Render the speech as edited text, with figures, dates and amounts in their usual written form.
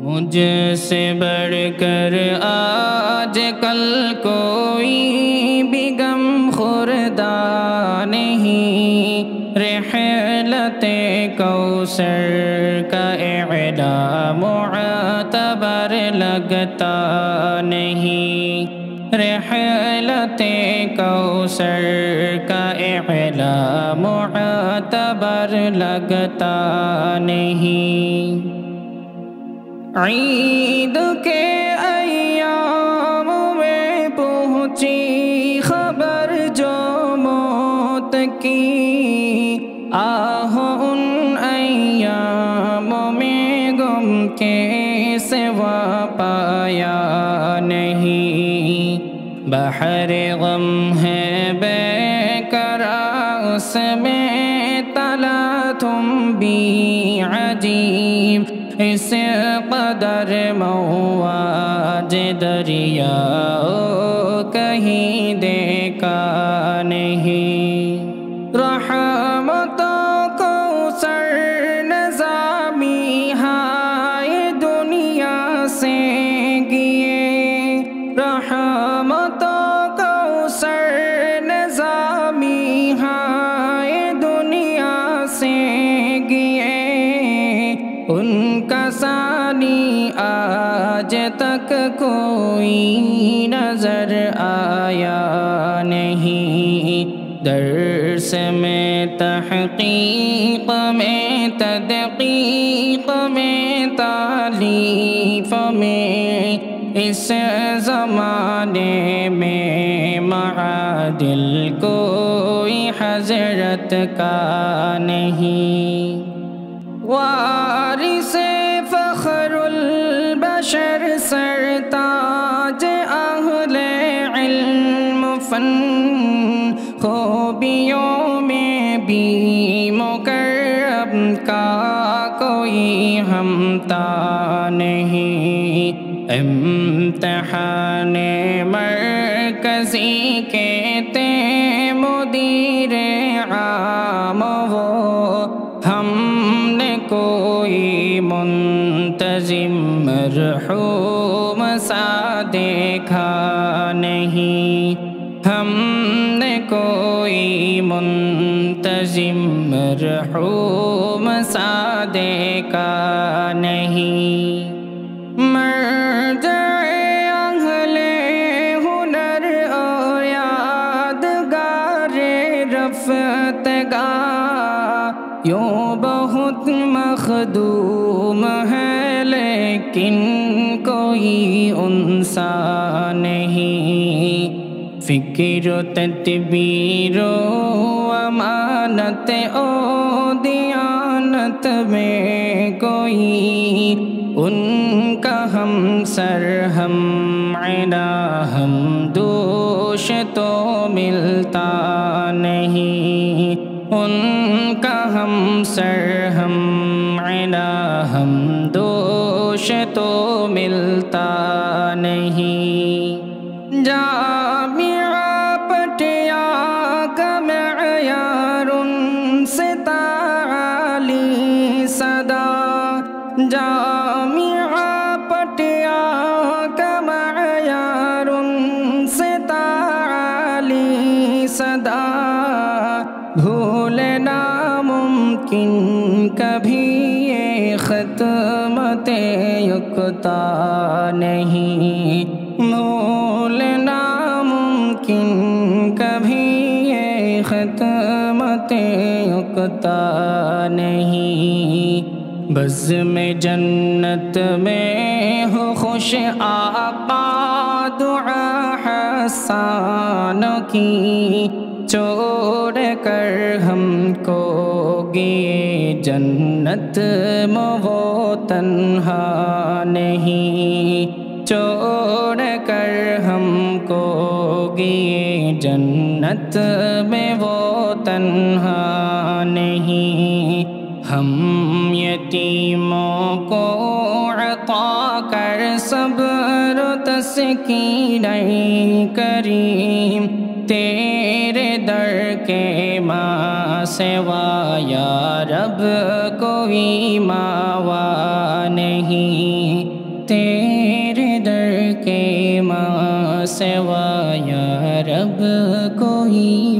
مجھ سے بڑھ کر آج کل کوئی بھی غم خوردہ نہیں، رحلت کوثر کا اعلان معتبر لگتا نہیں، رحلت کوثر کا اعلان معتبر لگتا نہیں۔ عید کے ایام میں پہنچی خبر جو موت کی، آہ ان ایام میں غم کے سوا پایا نہیں، بحر غم ہے بے قرار اس میں تلا تم بھی عجیب، اس قدر مواج دریا کہیں دیکھا نہیں، رحمتوں کو سر نظامی ہائے دنیا سے گئے، رحمتوں کو سر نظامی ہائے دنیا سے گئے، ان کا ثانی آج تک کوئی نظر آیا نہیں، درس میں تحقیق میں تدقیق میں تالیف میں اس زمانے میں معادل کوئی حضرت کا نہیں، وارث فخر البشر سرتاج اہل علم فن، خوبیوں میں بھی مکرم کا کوئی ہمتا نہیں، امتحان مرکزی کہتے مدیر عام وہ، ہم نے کوئی منتظم مرحوم سا دیکھا نہیں، ہم نے کوئی منتظم مرحوم سا دیکھا نہیں، مرجع اہل ہنر اور یادگار رفتگاہ یوں بہت مخدوم ہے لیکن کوئی انسا نہیں، فکر و تدبیر و امانت و دیانت میں کوئی ان کا ہم سر ہم عنا ہم دوش تو ملتا نہیں، ان کا ہم سر ہم عنا ہم دوش تو ملتا نہیں، جامعہ پٹیا کا معیار ان سے تعالی صدا، جامعہ پٹیا کا معیار ان سے تعالی صدا، بھولنا ممکن کبھی یہ ختمت یکتا نہیں، بھولنا ممکن کبھی یہ ختمت یکتا نہیں، بزم جنت میں ہو خوش آقا دعا حسان کی، چھوڑ کر ہم کو گئے جنت میں وہ تنہا نہیں، چھوڑ کر ہم کو گئے جنت میں وہ تنہا نہیں، ہم یتیموں کو عطا کر صبر و تسکین کریم، تیرے در کے ماں سوا یا رب کوئی ماوا نہیں، تیرے در کے ماں سوا یا رب کوئی